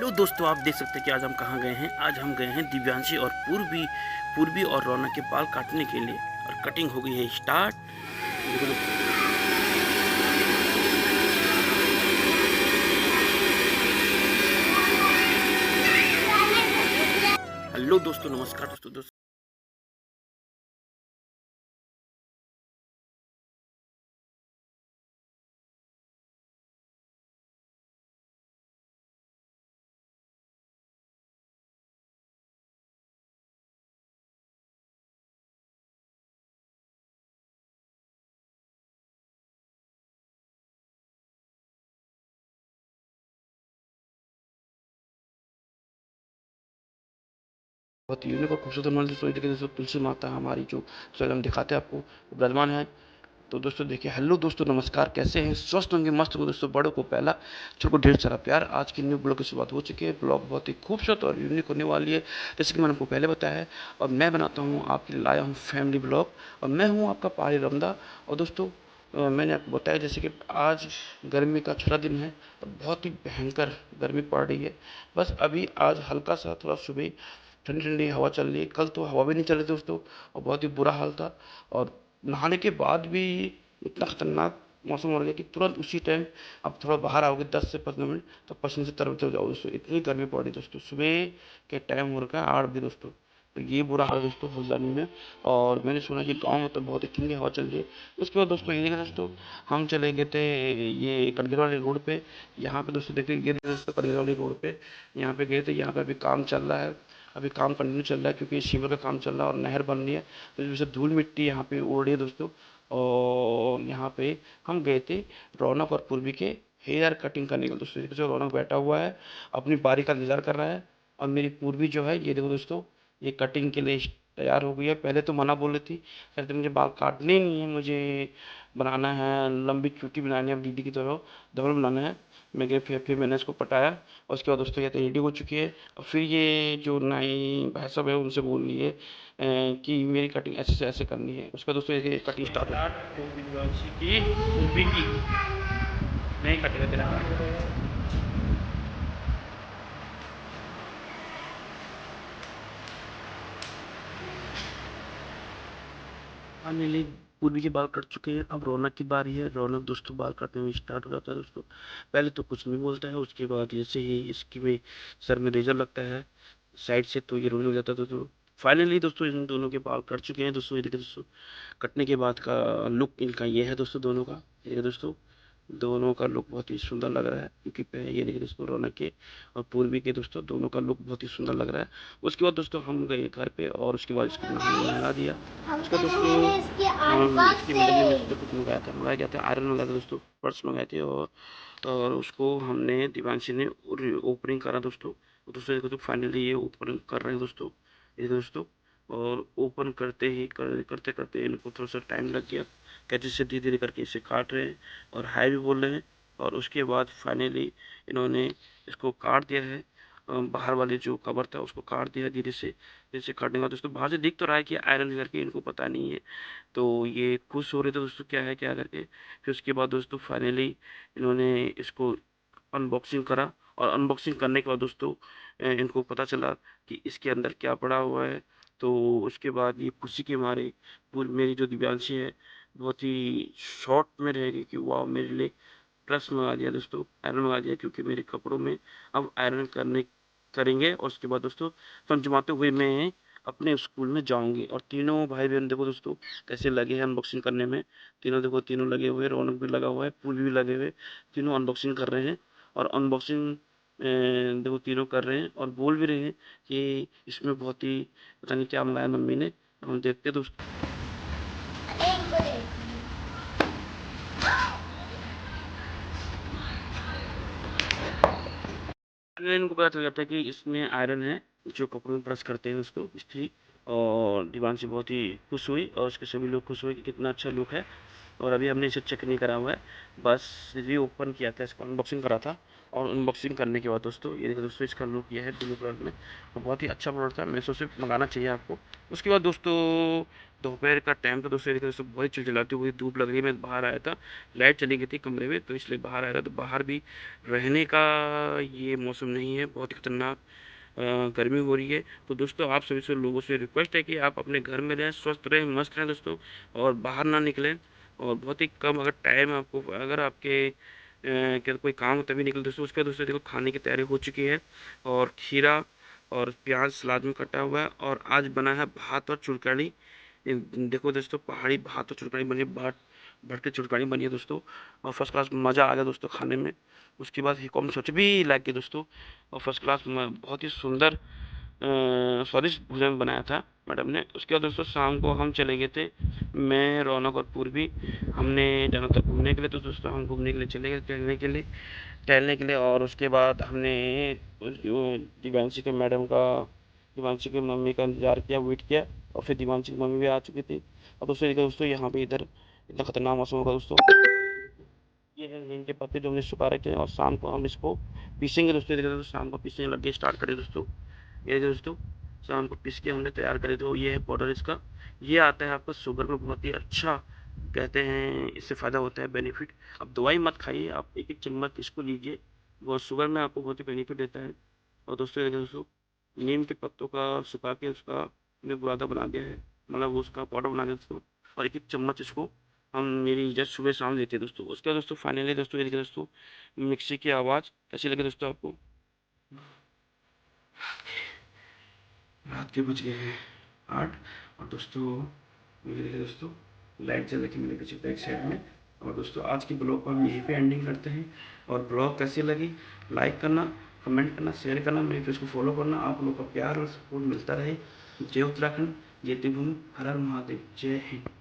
Hello दोस्तों, आप देख सकते हैं कि आज हम कहाँ गए हैं। आज हम गए हैं दिव्यांशी और पूर्वी पूर्वी और रौनक के बाल काटने के लिए और कटिंग हो गई है स्टार्ट। देखो दोस्तों। हेलो दोस्तों, नमस्कार दोस्तों। बहुत यूनिक और खूबसूरत हमारे दोस्तों, देखिए दोस्तों, तुलसी माता हमारी जो हम दिखाते हैं आपको विराजमान है। तो दोस्तों देखिए, हेलो दोस्तों, नमस्कार। कैसे हैं? स्वस्थ होंगे, मस्त होंगे दोस्तों। बड़ों को पहला, छोटे को ढेर सारा प्यार। आज की न्यू ब्लॉग की शुरुआत हो चुकी है। ब्लॉग बहुत ही खूबसूरत और यूनिक होने वाली है, जैसे कि मैंने आपको पहले बताया है। और मैं बनाता हूँ आपके लिए, लाया हूँ फैमिली ब्लॉग। और मैं हूँ आपका पहाड़ी रमदा। और दोस्तों मैंने आपको बताया जैसे कि आज गर्मी का छठा दिन है और बहुत ही भयंकर गर्मी पड़ रही है। बस अभी आज हल्का सा थोड़ा सुबह ठंडी ठंडी हवा चल रही है। कल तो हवा भी नहीं चल रही थी दोस्तों, और बहुत ही बुरा हाल था। और नहाने के बाद भी इतना खतरनाक मौसम हो गया कि तुरंत उसी टाइम आप थोड़ा बाहर आओगे 10 से 15 मिनट तो पसीने से तरबतर जाओ दोस्तों। इतनी गर्मी पड़ रही दोस्तों। सुबह के टाइम हो रखा है 8 बजे दोस्तों। तो ये बुरा हाल है दोस्तों फुलदानी में। और मैंने सुना कि गाँव में तो बहुत ही ठंडी हवा चल रही है। उसके बाद दोस्तों ये देखा दोस्तों, हम चले गए थे ये कटघरे वाले रोड पे। यहाँ पे दोस्तों देखिए, ये दोस्तों कटघरे वाले रोड पे यहाँ पे गए थे। यहाँ पे अभी काम चल रहा है, अभी काम कंटिन्यू चल रहा है क्योंकि सीवर का काम चल रहा है और नहर बन रही है। तो जैसे धूल मिट्टी यहाँ पे उड़ रही है दोस्तों। और यहाँ पे हम गए थे रौनक और पूर्वी के हेयर कटिंग करने के लिए दोस्तों। जो रौनक बैठा हुआ है, अपनी बारी का इंतजार कर रहा है। और मेरी पूर्वी जो है, ये देखो दोस्तों, ये कटिंग के लिए तैयार हो गई है। पहले तो मना बोल रही थी, कहते मुझे बाल काटने ही नहीं है, मुझे बनाना है लंबी चुटी बनानी है, दीदी की तरह डबल बनाना है। मैं गया, फिर मैंने इसको पटाया और उसके बाद दोस्तों ये तो रेडी हो चुकी है। और फिर ये जो नई भाई साहब है उनसे बोल रही है कि मेरी कटिंग ऐसे से ऐसे करनी है। उसके बाद दोस्तों ये कटिंग स्टार्ट हो विद्वांशी की मूवी की नहीं कटेगा तेरा फाइनली पूर्वी के बाल कट चुके हैं। अब रौनक की बारी है। रौनक दोस्तों बाल काटने में स्टार्ट हो जाता है दोस्तों। पहले तो कुछ नहीं बोलता है, उसके बाद जैसे ही इसकी में सर में रेजर लगता है साइड से तो ये रोने लग जाता है दोस्तों। फाइनली दोस्तों इन दोनों के बाल कट चुके हैं दोस्तों। ये देखिए दोस्तों, कटने के बाद का लुक इनका ये है दोस्तों, दोनों का। ये दोस्तों, दोनों का लुक बहुत ही सुंदर लग रहा है क्योंकि ये देखिए दोस्तों, रौनक के और पूर्वी के दोस्तों दोनों का लुक बहुत ही सुंदर लग रहा है। उसके बाद दोस्तों हम गए घर पे और उसके बाद इसको नहा दिया। उसका दोस्तों इसकी मदद में इसको कुछ मंगाया गया था, आयरन मंगाया था दोस्तों, पर्स मंगाए थे। और उसको हमने दिवांशी ने ओपनिंग करा दोस्तों। दूसरे को तो फाइनली ये ओपन कर रहे हैं दोस्तों, ये दोस्तों। और ओपन करते ही करते करते इनको थोड़ा सा टाइम लग गया। कैंची से धीरे धीरे करके इसे काट रहे हैं और हाई भी बोल रहे हैं। और उसके बाद फाइनली इन्होंने इसको काट दिया है। बाहर वाले जो कवर था उसको काट दिया धीरे से। धीरे से काटने के बाद दोस्तों बाहर से दिख तो रहा है कि आयरन करके, इनको पता नहीं है। तो ये खुश हो रहे थे दोस्तों, क्या है क्या करके। फिर उसके बाद दोस्तों फाइनली इन्होंने इसको अनबॉक्सिंग करा। और अनबॉक्सिंग करने के बाद दोस्तों इनको पता चला कि इसके अंदर क्या पड़ा हुआ है। तो उसके बाद ये खुशी के मारे पूरी मेरी जो दिव्यांशी है बहुत ही शॉर्ट में रहेगी कि वाह मेरे लिए प्लस मंगा दिया दोस्तों, आयरन मंगा दिया, क्योंकि मेरे कपड़ों में अब आयरन करने करेंगे। और उसके बाद दोस्तों चमचमाते हुए मैं अपने स्कूल में जाऊंगी। और तीनों भाई बहन देखो दोस्तों कैसे लगे हैं अनबॉक्सिंग करने में। तीनों देखो, तीनों लगे हुए, रौनक भी लगा हुआ है, फूल भी लगे हुए, तीनों अनबॉक्सिंग कर रहे हैं। और अनबॉक्सिंग देखो तीनों कर रहे हैं और बोल भी रहे हैं कि इसमें बहुत ही पता नहीं क्या मंगाया मम्मी ने। हम देखते हैं दोस्तों। इनको पता चल जाता है कि इसमें आयरन है, जो कपड़ों में प्रेस करते हैं उसको स्त्री। और दीवान से बहुत ही खुश हुई और उसके सभी लोग खुश हुए कि कितना अच्छा लुक है। और अभी हमने इसे चेक नहीं करा हुआ है, बस री ओपन किया था, इसको अनबॉक्सिंग करा था। और अनबॉक्सिंग करने के बाद दोस्तों ये देखो दोस्तों, इसका लुक ये है ब्लू कलर में, तो बहुत ही अच्छा प्रोडक्ट था, मीशो से मंगाना चाहिए आपको। उसके बाद दोस्तों दोपहर का टाइम था दोस्तों, ये देखो दोस्तों बहुत चिलचिलाती हुई धूप लग रही है। मैं बाहर आया था, लाइट चली गई थी कमरे में, तो इसलिए बाहर आया था। तो बाहर भी रहने का ये मौसम नहीं है, बहुत ही खतरनाक गर्मी हो रही है। तो दोस्तों आप सभी से लोगों से रिक्वेस्ट है कि आप अपने घर में रहें, स्वस्थ रहें, मस्त रहें दोस्तों, और बाहर ना निकलें। और बहुत ही कम अगर टाइम आपको, अगर आपके क्या कोई काम हो तभी निकले दोस्तों। उसके बाद दोस्तों देखो खाने की तैयारी हो चुकी है, और खीरा और प्याज सलाद में कटा हुआ है, और आज बना है भात और चुरकानी। देखो दोस्तों पहाड़ी भात और चुरकानी बनी है, भर के चुरकानी बनी है दोस्तों, और फर्स्ट क्लास मज़ा आ गया दोस्तों खाने में। उसके बाद हिकॉम सोच भी लाइक के दोस्तों, और फर्स्ट क्लास बहुत ही सुंदर स्वादिष्ट भोजन बनाया था मैडम ने। उसके बाद दोस्तों शाम को हम चले गए थे, मैं रौनक और पूर्वी, हमने जाना था घूमने के लिए। तो दोस्तों हम घूमने के लिए चले गए टहलने के लिए। और उसके बाद हमने दिव्यांशी के मैडम का, दिव्यांशी की मम्मी का इंतजार किया, वेट किया, और फिर दिव्यांशी की मम्मी भी आ चुकी थी। और दोस्तों यहाँ पे इधर इतना खतरनाक मौसम होगा दोस्तों। ये है नीम के पत्ते जो हमने सुखा रखे हैं, और शाम को हम इसको पीसेंगे दोस्तों। देखिए दोस्तों शाम को पीसने लगे स्टार्ट करें दोस्तों। ये देखिए दोस्तों शाम को पीस के हमने तैयार करे, तो ये है पाउडर इसका। ये आता है आपको शुगर में, बहुत ही अच्छा कहते हैं, इससे फ़ायदा होता है, बेनिफिट। अब दवाई मत खाइए, आप एक एक चम्मच इसको लीजिए, वो शुगर में आपको बहुत ही बेनिफिट देता है। और दोस्तों देखिए दोस्तों नीम के पत्तों का सुखा के उसका हमने बुरादा बना दिया है, मतलब उसका पाउडर बना दिया दोस्तों। और एक एक चम्मच इसको हम मेरी जस्ट सुबह शाम देते हैं दोस्तों। उसके बाद दोस्तों फाइनली दोस्तों ये देखिए दोस्तों मिक्सी की आवाज़ कैसी लगी दोस्तों आपको। रात के बज गए हैं 8, और दोस्तों ये देखिए दोस्तों लाइट जल रही मेरे पीछे बैक साइड में। और दोस्तों आज की ब्लॉग को हम यहीं पे एंडिंग करते हैं। और ब्लॉग कैसी लगी लाइक करना, कमेंट करना, शेयर करना, मेरे पेज को फॉलो करना। आप लोग का प्यार और सपोर्ट मिलता रहे। जय उत्तराखंड, जय देवभूमि, हर हर महादेव, जय हिंद।